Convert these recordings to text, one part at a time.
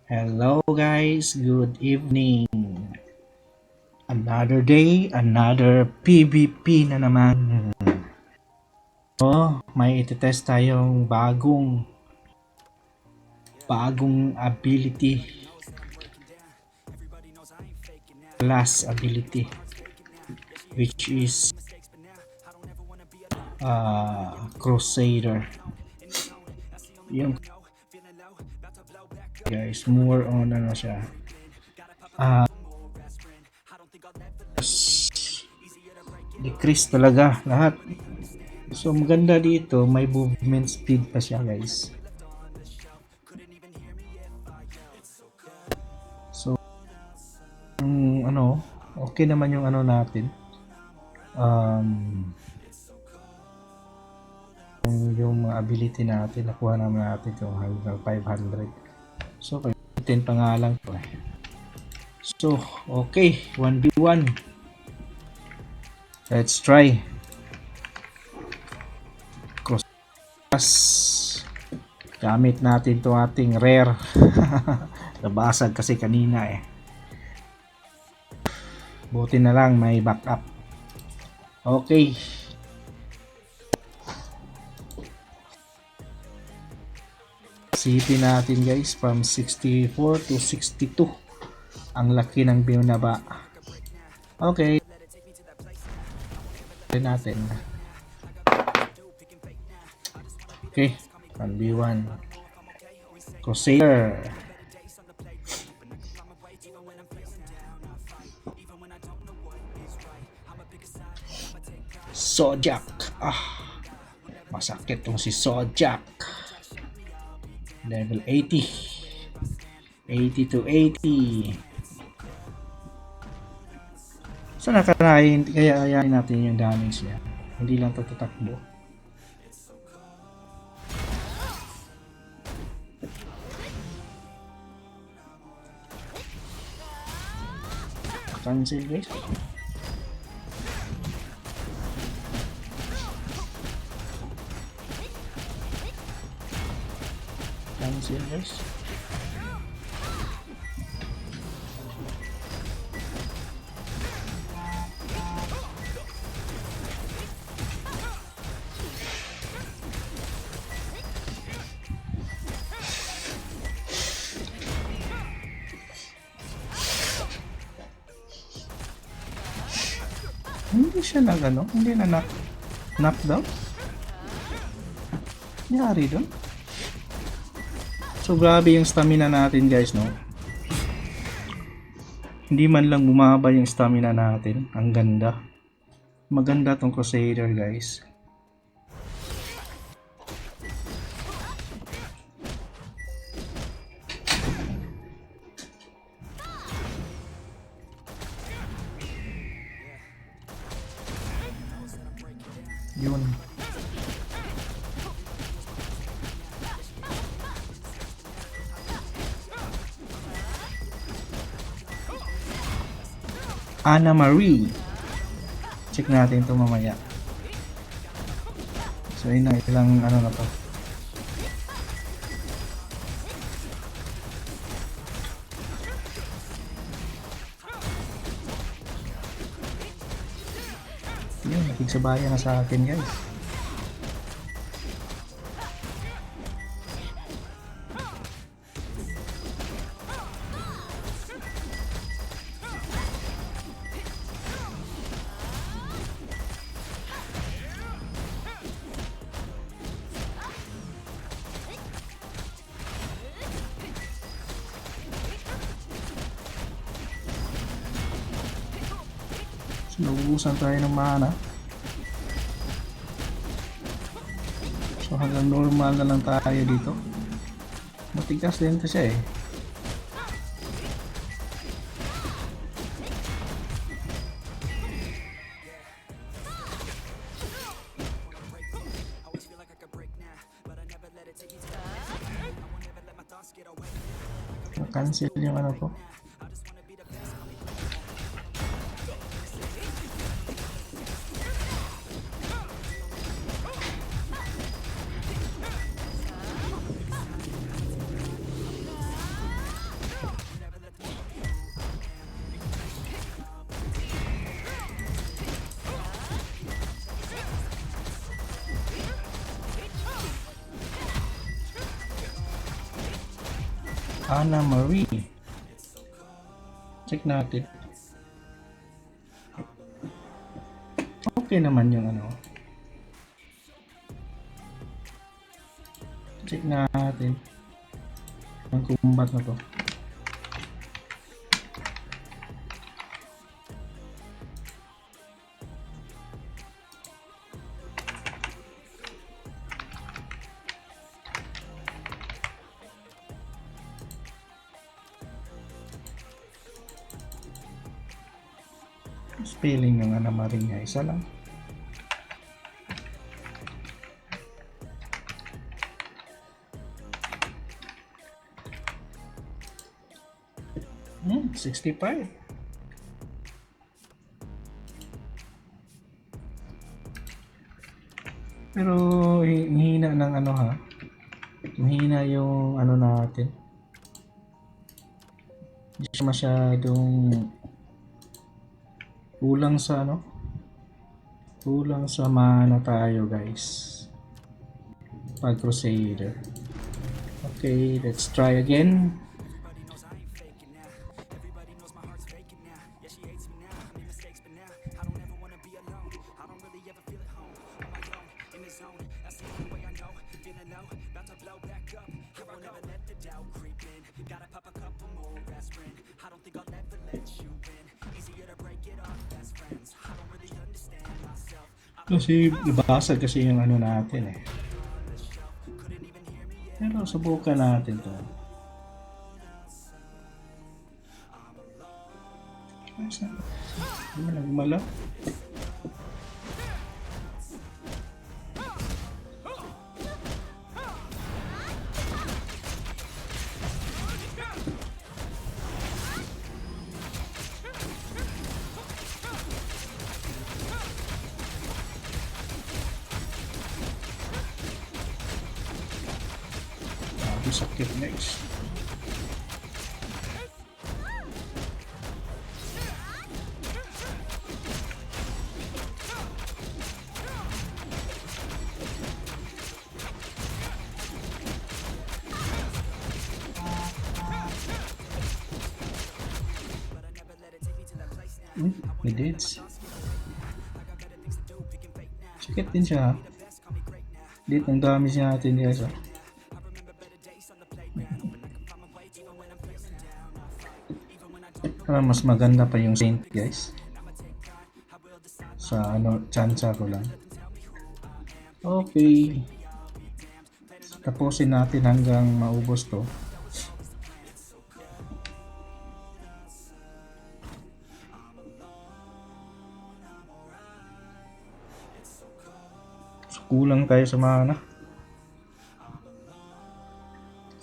Hello guys, good evening. Another day, another PvP na naman. May itetest tayong bagong ability. Class ability. Which is Crusader. Yung guys, more on ano siya. Decrease talaga lahat. So maganda dito, may movement speed pa siya guys. So okay naman yung natin. Yung mga ability natin, nakuha naman natin yung hanggang 500. So, 10 pa nga lang to. So, okay. 1v1. Let's try. Cross. Gamit natin to ating rare. Nabasag kasi kanina eh. Buti na lang may backup. Okay. CP natin guys from 64 to 62. Ang laki ng binaba. Okay. Natin. Okay. 1v1. Crusader. Sojak. Masakit tong si Sojak. Level 80. 80 to 80. So nakarain, kaya ayayin natin yung damage niya. Hindi lang tatakbo. Cancel guys. Cancel guys. Hindi siya hindi na knockdown. Nangyari doon. So grabe yung stamina natin guys, no? Hindi man lang bumaba yung stamina natin. Ang ganda. Maganda tong Crusader guys. Yun. Anna Marie. Check natin ito mamaya. So yun na, ilang na to. Yun, nakiksabayan na sa akin guys. Naubusan tayo ng mana. So hanggang normal na lang tayo dito. Matigas din ito siya eh. Cancel yung ko. Anna Marie. Check natin. Okay naman yung ano. Check natin. Ang combat na to. Spelling ng Ana Maria, isa lang. Hmm, 65. Pero hihina ng ano ha. Mahina yung ano natin. Hindi siya masyadong kulang sa ano. Kulang sa mana tayo guys. Pag Crusader. Okay, let's try again. Kasi ibasag kasi yung ano natin eh. Pero subukan natin to. Ano nagmala? Sakit next. May deads. Sakit din siya ha. Dito ang damage natin guys ha. Para mas maganda pa yung Saint guys. Sa ano, chansa ko lang. Okay. Tapusin natin hanggang maubos to. So, kulang tayo sa mana.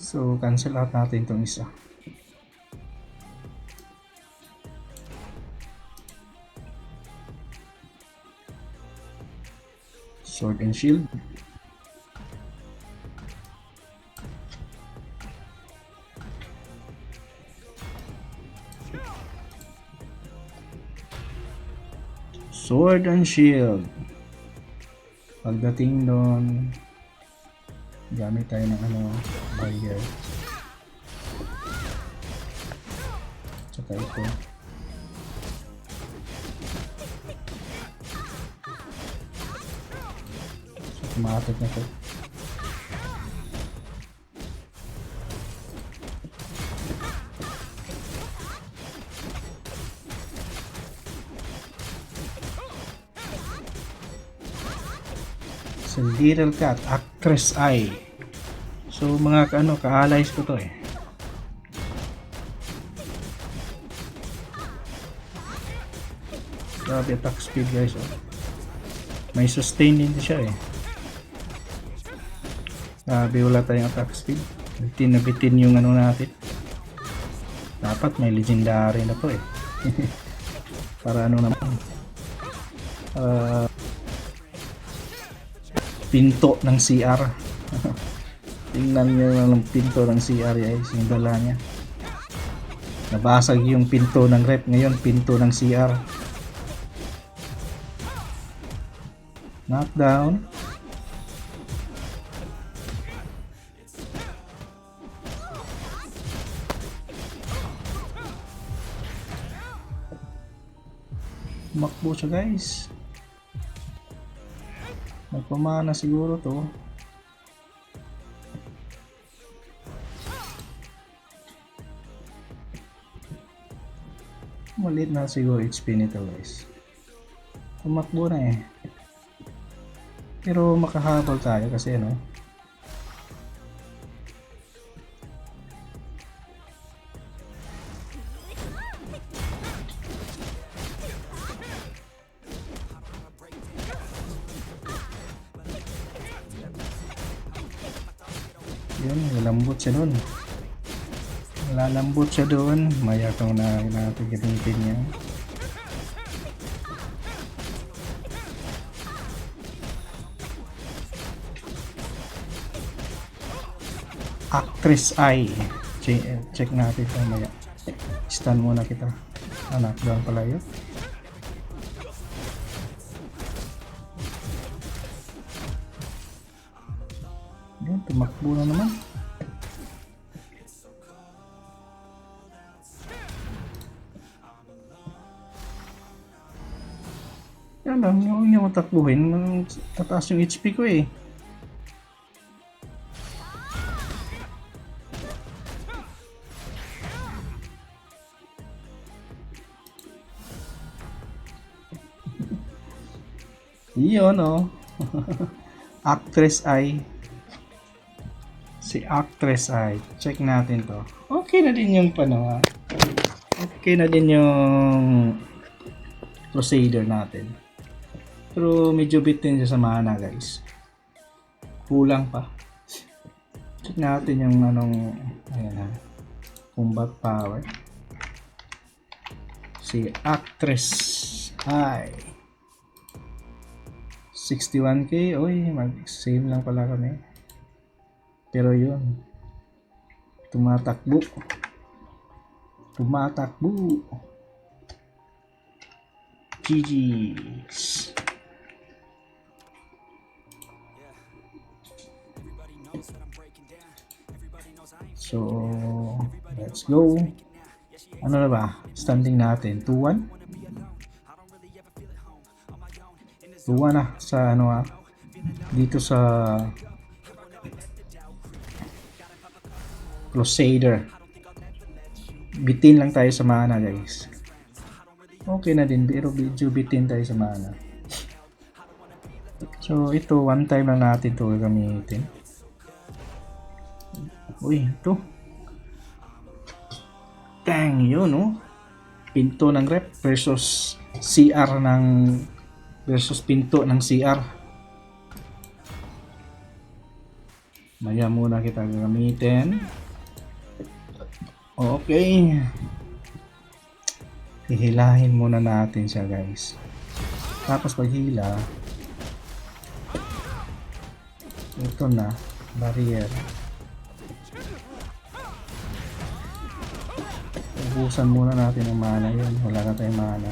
So cancel out natin itong isa. Sword and Shield. Sword and Shield. Pagdating doon, gamit tayo ng ano, barrier. Tsaka ito. Tumatakot na to. So, Little Cat, Actress Eye. So, mga ano, ka-allies ko to eh. Grabe attack speed guys oh. May sustain din siya eh. Grabe wala tayong attack speed. Bitin na bitin yung ano natin. Dapat may legendary na to eh. Para ano naman. Pinto ng CR. Tingnan nyo lang pinto ng CR guys. Yung dala niya. Nabasag yung pinto ng rep. Ngayon pinto ng CR. Knockdown. Tumakbo siya guys. Nagpamana siguro to. Maliit na siguro HP nito guys. Tumakbo na eh. Pero makahabol tayo kasi ano. Yun, lalambot siya dun. Lalambot siya dun. Maya itong natin gamitin niya. Actress Eye. Check natin ito maya. Stun muna kita. Knockdown pala yun. Yun, tumakbo na naman. Yan lang, huwag niya matakbuhin. Tataas yung HP ko eh. Yun oh. Actress Eye. Si Actress Eye. Check natin to. Okay na din yung okay na din yung Crusader natin. Pero medyo bitin siya sa mana guys. Kulang pa. Check natin yung ayan ha. Combat power. Si Actress Eye. 61k. Uy, mag-save lang pala kami. Pero yun. Tumatakbo. GG's. So, let's go. Ano na ba? Standing natin. 2-1? 2-1 na sa dito sa Crusader. Bitin lang tayo sa mana guys. Okay na din, pero medyo bitin tayo sa mana. So ito, one time lang natin ito gagamitin. Uy, ito. Dang, yun oh. Pinto ng rep versus CR versus pinto ng CR. Maya muna kita gagamitin. Okay. Hihilahin muna natin siya guys. Tapos pag hila, ito na, barrier. Ubusan muna natin ang mana yun. Wala na tayong mana.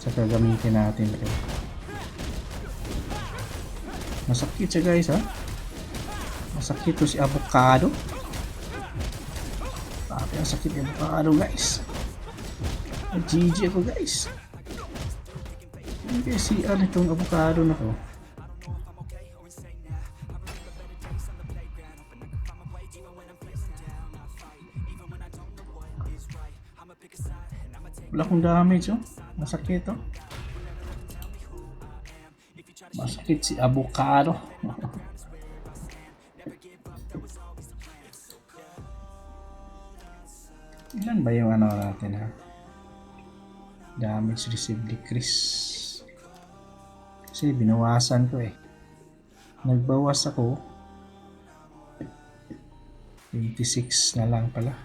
Saka gamitin natin ito. Masakit siya guys ha. Masakit to si avocado. Tapi ang sakit yung avocado guys. GG ako guys. Okay, CR itong avocado na to. Wala akong damage oh. Masakit oh. Masakit si avocado. Ilan ba yung natin ha? Damage received decrease. Kasi binawasan ko eh. Nagbawas ako. 26 na lang pala.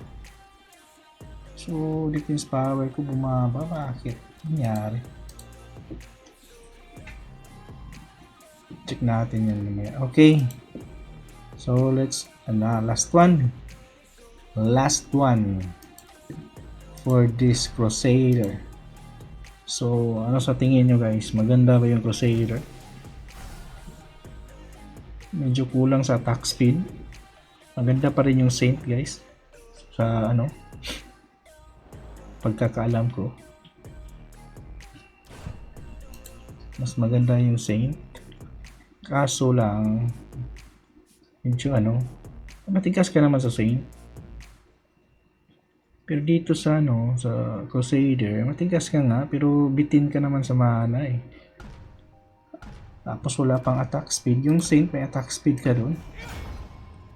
So defense power ko bumaba. Bakit? Nangyari. Check natin yan mamaya. Okay. So let's last one for this Crusader. So ano sa tingin nyo guys, maganda ba yung Crusader? Medyo kulang sa attack speed. Maganda pa rin yung Saint guys sa pagkakaalam ko. Mas maganda yung Saint. Kaso lang, medyo ano, matigas ka naman sa Saint. Pero dito sa ano, sa Crusader, matigas ka nga, pero bitin ka naman sa mana eh. Tapos wala pang attack speed. Yung Saint may attack speed ka doon.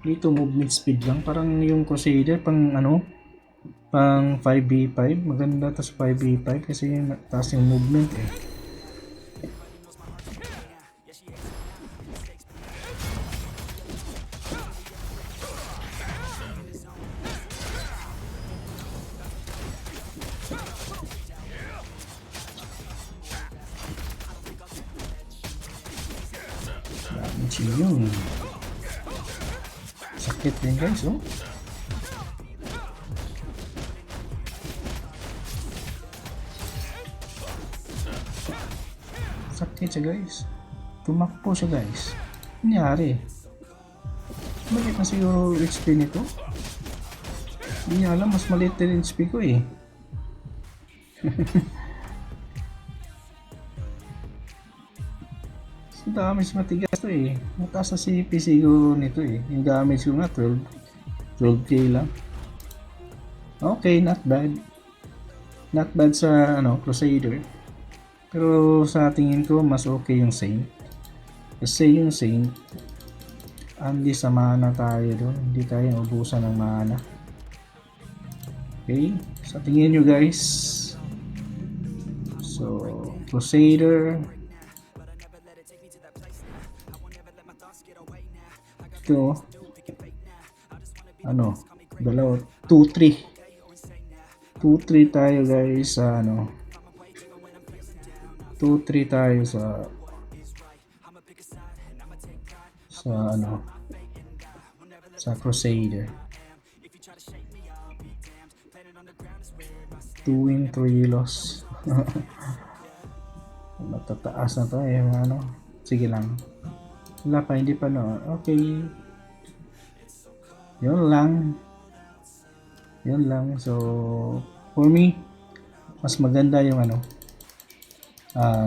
Dito movement speed lang. Parang yung Crusader pang ano, pang 5v5. Maganda to sa 5v5 kasi taas yung movement eh. Damage yun. Sakit din guys oh. Sakit siya guys. Tumakbo siya guys. Nangyari. Bakit na siguro HP nito? Hindi niya alam, mas maliit din HP ko eh. So damage matigas to eh. Mataas na CP siguro nito eh. Yung damage ko nga 12k lang. Okay, not bad. Not bad sa ano, Crusader. Pero sa tingin ko mas okay yung Saint. Kasi yung Saint, hindi sa mana tayo doon. Hindi tayo ubusan ng mana. Okay, sa tingin nyo guys. So, Crusader. Ito, ano, dalawa, 2-3. 2-3 tayo guys sa ano. 2-3 tayo sa ano, sa Crusader. 2 win 3 loss. Matataas na to eh, ano. Sige lang. Wala pa, hindi pa no. Okay. Yun lang. Yun lang. So, for me, mas maganda yung ano,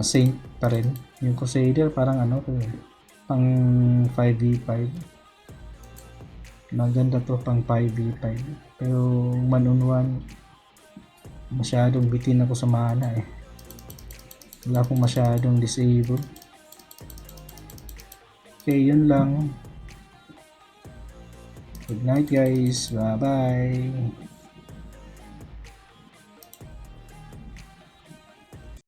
Saint pa rin. Yung Crusader parang ano to eh, pang 5v5. Maganda to pang 5v5. Pero 1-on-1, masyadong bitin ako sa mana eh. Wala akong masyadong disable. Okay, yun lang. Good night guys. Bye bye.